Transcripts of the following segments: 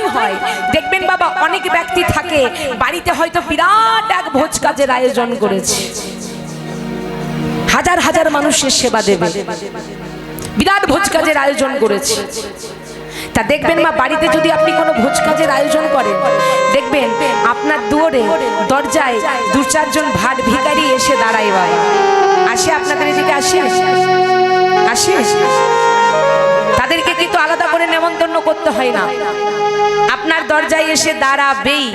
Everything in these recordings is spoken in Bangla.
কোথায় হয় দেখবেন বাবা, অনেক ব্যক্তি থাকে বাড়িতে হয়তো বিরাট এক ভোজ কাজের আয়োজন করেছে, হাজার হাজার মানুষের সেবা দেবে, বিরাট ভোজ কাজের আয়োজন করেছে। তা দেখবেন মা, বাড়িতে যদি আপনি কোনো ভোজ কাজের আয়োজন করেন, দেখবেন আপনার দুয়ারে দরজায় দু চারজন ভাট ভিখারি এসে দাঁড়ায়, ভাই আসে, আপনাদের এদিকে আসে আসে, তাদেরকে কিন্তু আলাদা করে নেমন্তন্ন করতে হয় না, আপনার দরজায় এসে দাঁড়াবেই।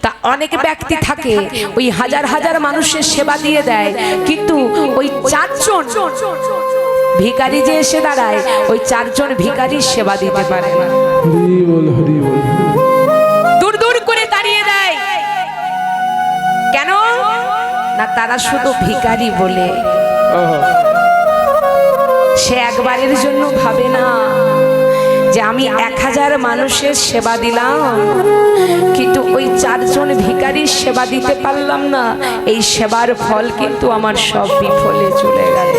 তা অনেক ব্যক্তি থাকে ওই হাজার হাজার মানুষের সেবা দিয়ে দেয়, কিন্তু ওই চারজন ভিখারি যে এসে দাঁড়ায়, ওই চারজন ভিখারির সেবা দিতে পারে না, দূর দূর করে দাঁড়িয়ে দেয়। কেন না, তারা শুধু ভিখারি বলে, সে একবারের জন্য ভাবে না যে আমি 1000 মানুষের সেবা দিলাম, কিন্তু ওই চারজন ভিখারির সেবা দিতে পারলাম না, এই সেবার ফল কিন্তু আমার সব বিফলে চলে গেল।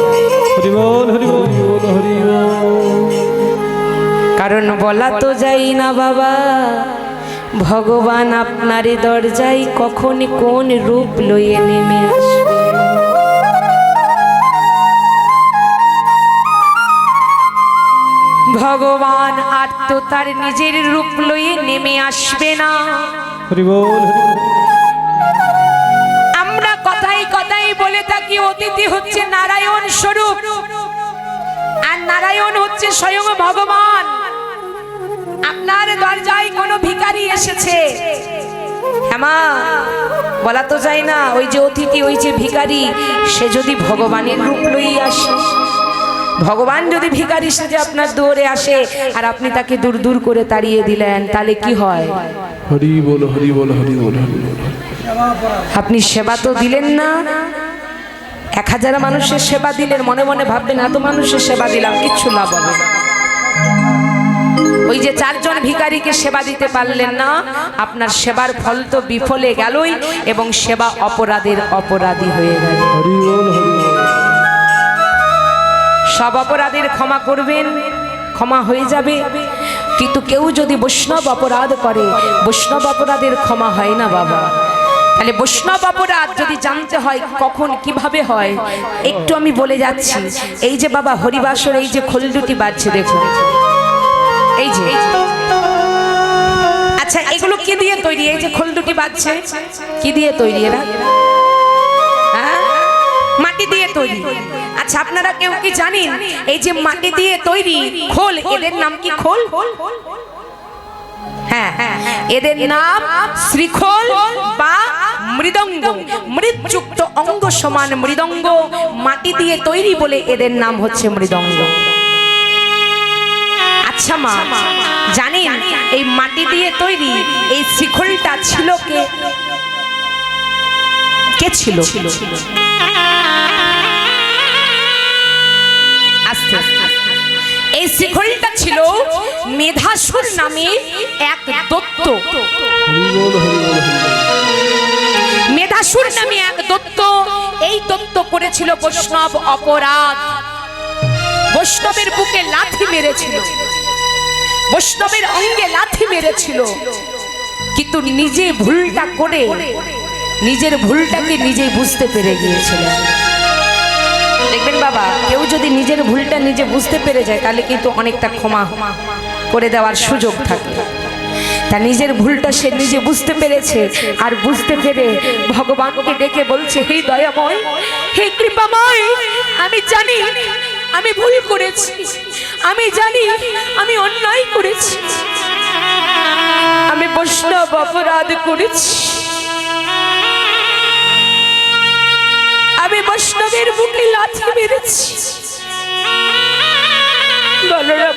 কারণ বলা তো যাই না বাবা, ভগবান আপনার দরজায় কখন কোন রূপ লইয়ে নেমে আসবে। ভগবান আর তো তার নিজের রূপ লইয়ে নেমে আসবে না। আমরা কথাই কথাই বলে থাকি অতিথি হচ্ছে নারায়ণ স্বরূপ, আর নারায়ণ হচ্ছে স্বয়ং ভগবান। আপনার দরজায় কোনো ভিখারি এসেছে, হ্যাঁ বলা তো যায় না, ওই যে অতিথি, ওই যে ভিখারি, সে যদি ভগবানের রূপ লইয়ে আসে, ভগবান যদি ভিখারি সেজে আপনার দুয়ারে আসে আর আপনি তাকে দূর দূর করে তাড়িয়ে দিলেন, তাহলে কি হয়? হরি বল, হরি বল, হরি বল। আপনি সেবা তো দিলেন না, 1000 মানুষের সেবা দিলেন, মনে মনে ভাববেন এত মানুষের সেবা দিলাম, কিচ্ছু লাভ হবে না। ওই যে চারজন ভিখারিকে সেবা দিতে পারলেন না, আপনার সেবার ফল তো বিফলে গেলই, এবং সেবা অপরাধের অপরাধী হয়ে গেল। সব অপরাধের ক্ষমা করবেন, ক্ষমা হয়ে যাবে, কিন্তু কেউ যদি বৈষ্ণব অপরাধ করে, বৈষ্ণব অপরাধের ক্ষমা হয় না বাবা। তাহলে বৈষ্ণব অপরাধ যদি জানতে হয় কখন কিভাবে হয়, একটু আমি বলে যাচ্ছি। এই যে বাবা হরিবাসর এই যে খোল দুটি বাজছে দেখুন, এই যে, আচ্ছা এগুলো কি দিয়ে তৈরি? এই যে খোল দুটি বাজছে কি দিয়ে তৈরি? এরা মাটি দিয়ে তৈরি। আচ্ছা আপনারা কেউ কি জানেন এই যে মাটি দিয়ে তৈরি খোল, এদের নাম কি? খোল? হ্যাঁ, এদের নাম শ্রীখোল বা মৃদঙ্গ। মৃৎযুক্ত অঙ্গ সমান মৃদঙ্গ, মাটি দিয়ে তৈরি বলে এদের নাম হচ্ছে মৃদঙ্গ। আচ্ছা মা জানেন এই মাটি দিয়ে তৈরি এই শ্রীখোলটা ছিল কে? কে ছিল? এই শ্রীখোলটা ছিল মেধাসুর নামে এক দৈত্য। মেধাসুর নামে এক দৈত্য, এই দৈত্য করেছিল বৈষ্ণব অপরাধ, বৈষ্ণবের বুকে লাথি মেরেছিল, বৈষ্ণবের অঙ্গে লাথি মেরেছিল, কিন্তু নিজে ভুলটা করে নিজের ভুলটাকে নিজেই বুঝতে পেরে গিয়েছিলেন। দেখবেন বাবা, কেউ যদি নিজের ভুলটা নিজে বুঝতে পেরে যায়, তাহলে কিন্তু অনেকটা ক্ষমা করে দেওয়ার সুযোগ থাকে। তা নিজের ভুলটা সে নিজে বুঝতে পেরেছে, আর বুঝতে পেরে ভগবানকে ডেকে বলছে, হে দয়াময়, হে কৃপাময়, আমি জানি আমি ভুল করেছি, আমি জানি আমি অন্যায় করেছি, আমি বৈষ্ণব অপরাধ করেছি, আমি বৈষ্ণবের বুকে লাথি মেরেছি, বলো না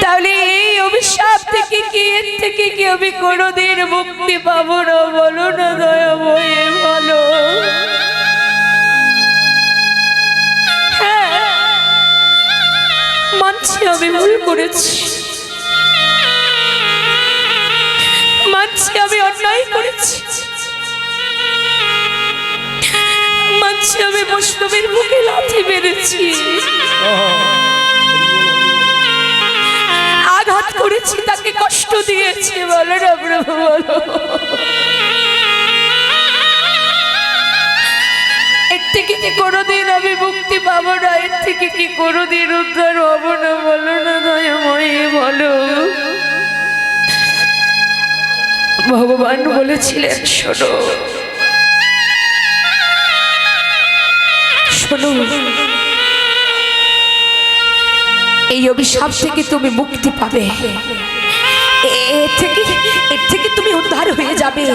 তাহলে এই অভিশাপ থেকে কি, এর থেকে কি আমি কোনোদিন মুক্তি পাবো না? বলো না দয়াময়, বলো। হ্যাঁ মানছি আমি ভুল করেছি, মানছি আমি অন্যায় করেছি, মানছি আমি বৈষ্ণবের বুকে লাথি মেরেছি, করেছি তাকে কষ্ট দিয়েছি, বলো না প্রভু বলো। এর থেকে কি কোনোদিন আমি মুক্তি পাবো না? এর থেকে কি কোনোদিন উদ্ধার হবো না? বলো না দয়াময়ী বলো। ভগবান বলেছিলেন শোনো শোনো, এই অভিশাপ থেকে তুমি মুক্তি পাবে, এর থেকে তুমি উদ্ধার হয়ে যাবে।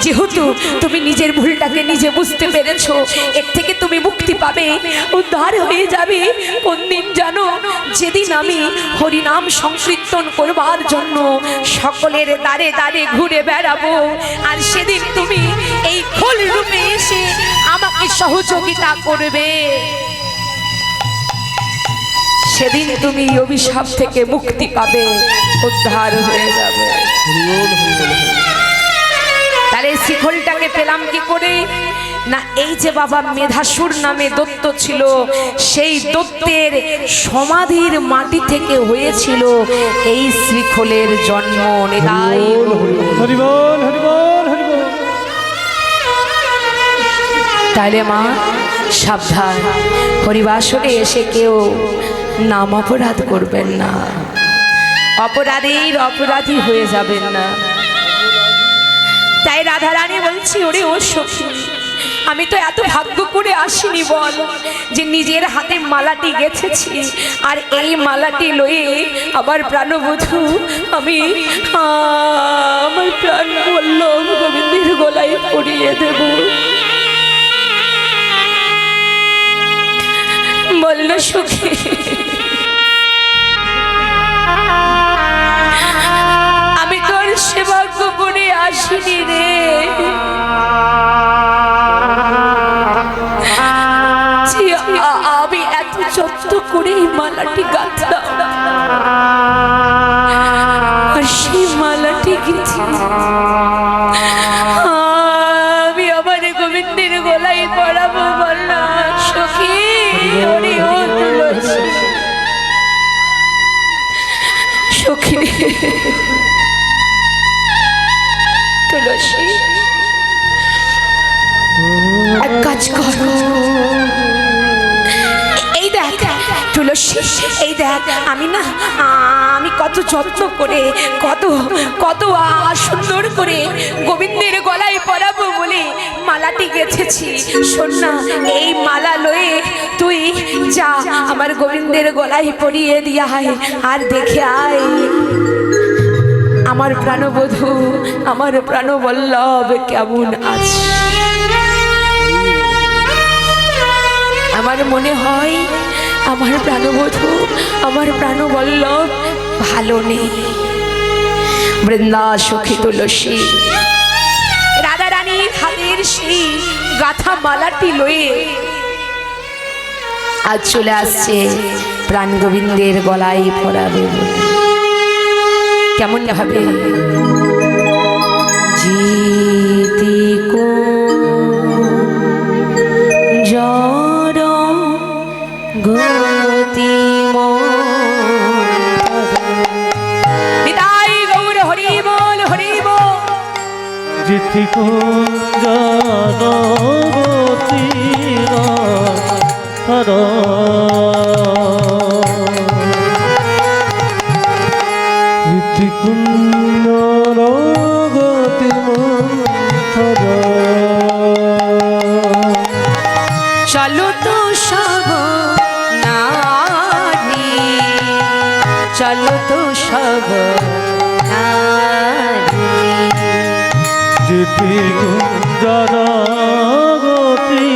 যেহেতু তুমি নিজের ভুলটাকে নিজে বুঝতে পেরেছো, এর থেকে তুমি মুক্তি পাবে, উদ্ধার হয়ে যাবে। কোন দিন জানো? যেদিন আমি হরিনাম সংকীর্তন করবার জন্য সকলের দ্বারে দ্বারে ঘুরে বেড়াবো, আর সেদিন তুমি এই খোল রূপে এসে আমাকে সহযোগিতা করবে। সেদিন তুমি অভিশাপ থেকে মুক্তি পাবে, উদ্ধার হয়ে যাবে। তাহলে শিখলটাকে পেলাম কি করে? না, এই যে বাবা মেধাসুর নামে দৈত্য ছিল, সেই দৈত্যের সমাধির মাটি থেকে হয়েছিল এই শ্রীখোলের জন্ম। নিতাই হরি বল, হরি বল, হরি বল। তাইলে মা সাবধান, হরিবাসরে এসে কেউ নাম অপরাধ করবেন না, অপরাধীর অপরাধী হয়ে যাবেন না। তাই রাধারানী বলছি, ওরে ও সখী, আমি তো এত ভাগ্য করে আসিনি বল, যে নিজের হাতে মালাটি গেছেছি, আর এই মালাটি লয়ে আবার প্রাণবধূ আমি আমার প্রাণ বলল গোবিন্দের গলায় পরিয়ে দেব। বলল সখী, আমি তোর সেবা করে আসিনি রে, আমি এত যত্ন করে এই মালাটি গাঁথলাম, আর সেই মালাটি গেছি আমি আমার গোবিন্দের গলায় পড়াবো। বললাম সখী, সখী তুলসী, এক কাজ কর, এই দেখ তুলসী, এই দেখ আমি কত যত্ন করে কত সুন্দর করে গোবিন্দের গলায় পরাবো বলে মালাটি গেছেছি। শোন না, এই মালা লয়ে তুই যা আমার গোবিন্দের গলায় পরিয়ে দিয়া আয়, আর দেখে আয় আমার প্রাণবধূ, আমার প্রাণবল্লভ কেমন আছে। আমার মনে হয় আমার প্রাণবধূ, আমার প্রাণবল্লভ ভালো নেই। বৃন্দা সখী তুলসী রাধারানীর হাতের সেই গাথা মালাটি লয়ে আজ চলে আসছে প্রাণ গোবিন্দের গলায় পরাবে। কেমন হবে? জিতি কো জড় গতি নিতাই গৌর হরি বল, হরি বল। জিতি কো জড় গতি হর কুঞ্জর গতি মন্থর চলো তো সব নারী, চলো তো সব নারী, জিতি কুঞ্জর গতি